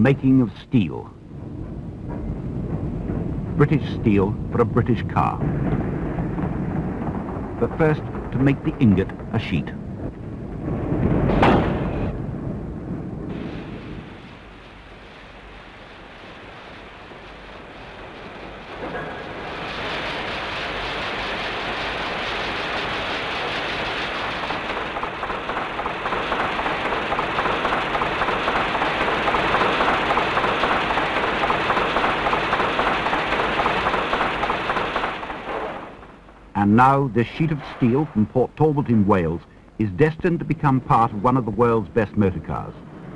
making of steel. British steel for a British car. But first, to make the ingot a sheet. And now this sheet of steel from Port Talbot in Wales is destined to become part of one of the world's best motor cars.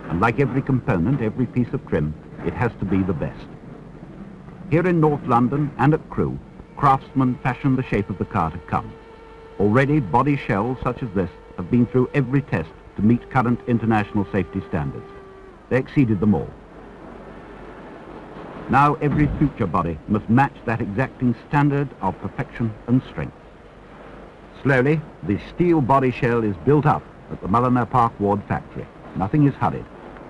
And like every component, every piece of trim, it has to be the best. Here in North London and at Crewe, craftsmen fashion the shape of the car to come. Already body shells such as this have been through every test to meet current international safety standards. They exceeded them all. Now every future body must match that exacting standard of perfection and strength. Slowly, the steel body shell is built up at the Mulliner Park Ward factory. Nothing is hurried.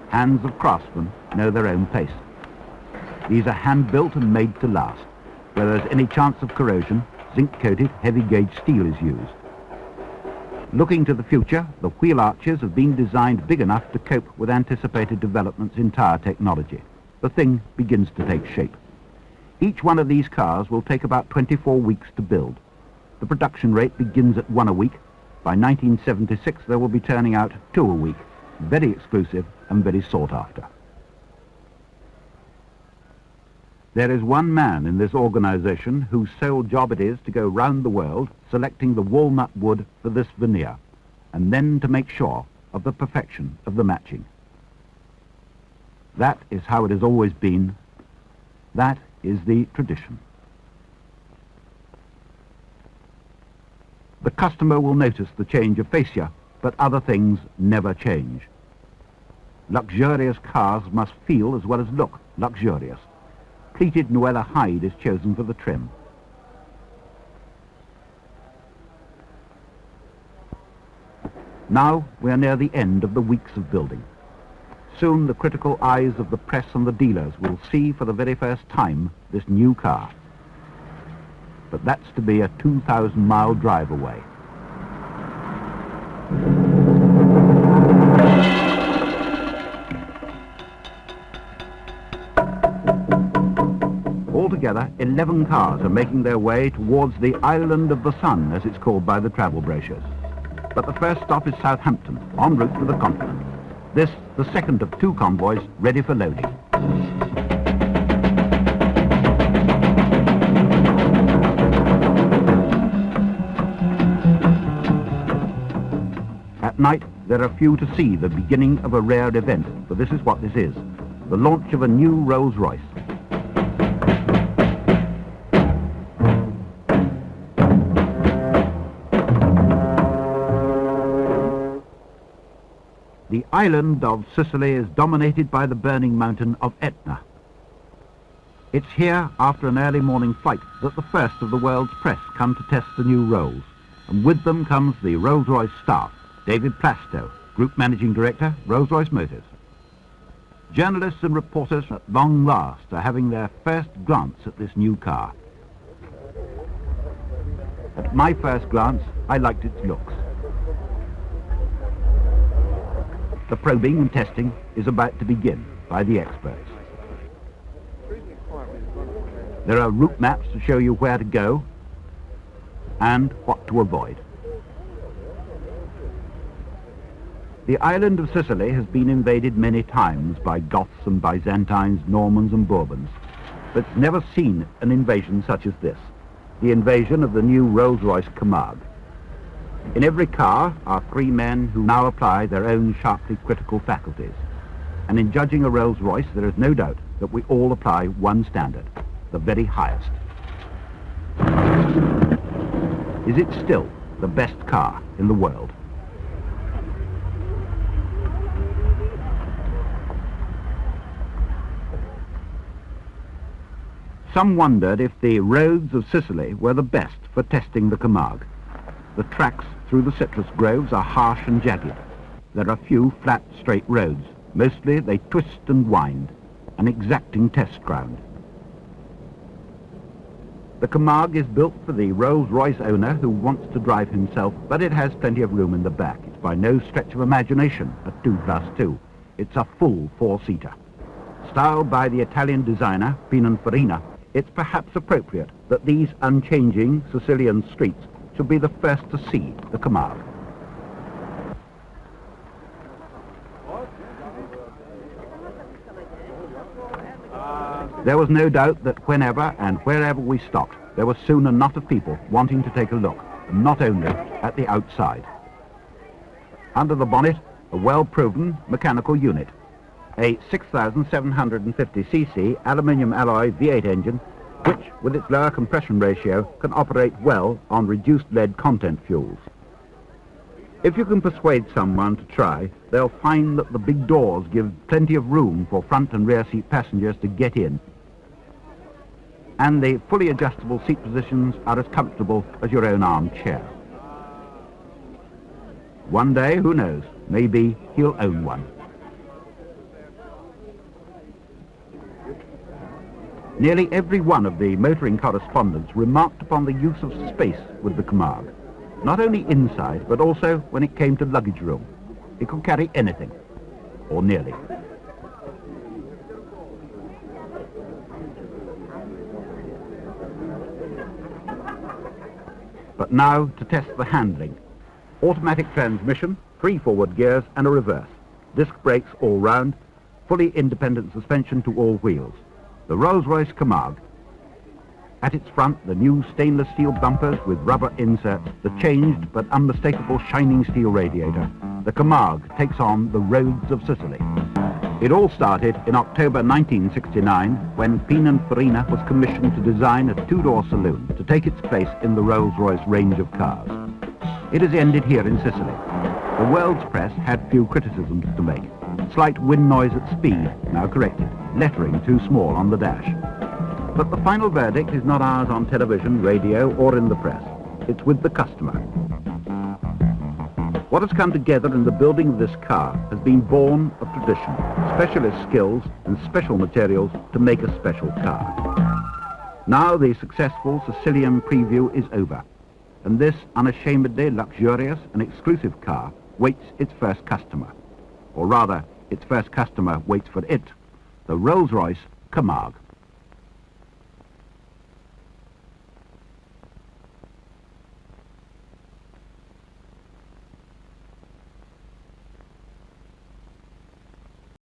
Hands of craftsmen know their own pace. These are hand-built and made to last. Where there's any chance of corrosion, zinc-coated, heavy-gauge steel is used. Looking to the future, the wheel arches have been designed big enough to cope with anticipated developments in tyre technology. The thing begins to take shape. Each one of these cars will take about 24 weeks to build. The production rate begins at 1 a week. By 1976, they will be turning out 2 a week. Very exclusive and very sought after. There is one man in this organization whose sole job it is to go round the world selecting the walnut wood for this veneer, and then to make sure of the perfection of the matching. That is how it has always been. That is the tradition. The customer will notice the change of fascia, but other things never change. Luxurious cars must feel as well as look luxurious. Pleated Nuella hide is chosen for the trim. Now we are near the end of the weeks of building. Soon the critical eyes of the press and the dealers will see for the very first time this new car. But that's to be a 2,000-mile drive away. Altogether, 11 cars are making their way towards the Island of the Sun, as it's called by the travel brochures. But the first stop is Southampton, en route to the continent. This, the second of 2 convoys ready for loading. At night, there are few to see the beginning of a rare event, for this is what this is, the launch of a new Rolls Royce. The island of Sicily is dominated by the burning mountain of Etna. It's here, after an early morning flight, that the first of the world's press come to test the new Rolls, and with them comes the Rolls Royce staff, David Plastow, Group Managing Director, Rolls Royce Motors. Journalists and reporters at long last are having their first glance at this new car. At my first glance, I liked its looks. The probing and testing is about to begin by the experts. There are route maps to show you where to go and what to avoid. The island of Sicily has been invaded many times by Goths and Byzantines, Normans and Bourbons, but it's never seen an invasion such as this, the invasion of the new Rolls Royce Carmargue. In every car are 3 men who now apply their own sharply critical faculties. And in judging a Rolls Royce, there is no doubt that we all apply one standard, the very highest. Is it still the best car in the world? Some wondered if the roads of Sicily were the best for testing the Carmargue. The tracks through the citrus groves are harsh and jagged. There are few flat, straight roads. Mostly they twist and wind, an exacting test ground. The Carmargue is built for the Rolls Royce owner who wants to drive himself, but it has plenty of room in the back. It's by no stretch of imagination a 2+2. It's a full four-seater. Styled by the Italian designer Pininfarina, it's perhaps appropriate that these unchanging Sicilian streets should be the first to see the Carmargue. There was no doubt that whenever and wherever we stopped, there was soon a knot of people wanting to take a look, and not only at the outside. Under the bonnet, a well-proven mechanical unit, a 6,750cc aluminium alloy V8 engine, which, with its lower compression ratio, can operate well on reduced lead content fuels. If you can persuade someone to try, they'll find that the big doors give plenty of room for front and rear seat passengers to get in, and the fully adjustable seat positions are as comfortable as your own armchair. One day, who knows, maybe he'll own one. Nearly every one of the motoring correspondents remarked upon the use of space with the Carmargue, not only inside, but also when it came to luggage room. It could carry anything, or nearly. But now to test the handling. Automatic transmission, 3 forward gears and a reverse. Disc brakes all round, fully independent suspension to all wheels. The Rolls Royce Carmargue. At its front, the new stainless steel bumpers with rubber inserts, the changed but unmistakable shining steel radiator. The Carmargue takes on the roads of Sicily. It all started in October 1969 when Pininfarina was commissioned to design a 2-door saloon to take its place in the Rolls-Royce range of cars. It has ended here in Sicily. The world's press had few criticisms to make. Slight wind noise at speed, now corrected. Lettering too small on the dash. But the final verdict is not ours on television, radio, or in the press. It's with the customer. What has come together in the building of this car has been born of tradition, specialist skills and special materials to make a special car. Now the successful Sicilian preview is over, and this unashamedly luxurious and exclusive car waits its first customer. Or rather, its first customer waits for it, the Rolls Royce Carmargue.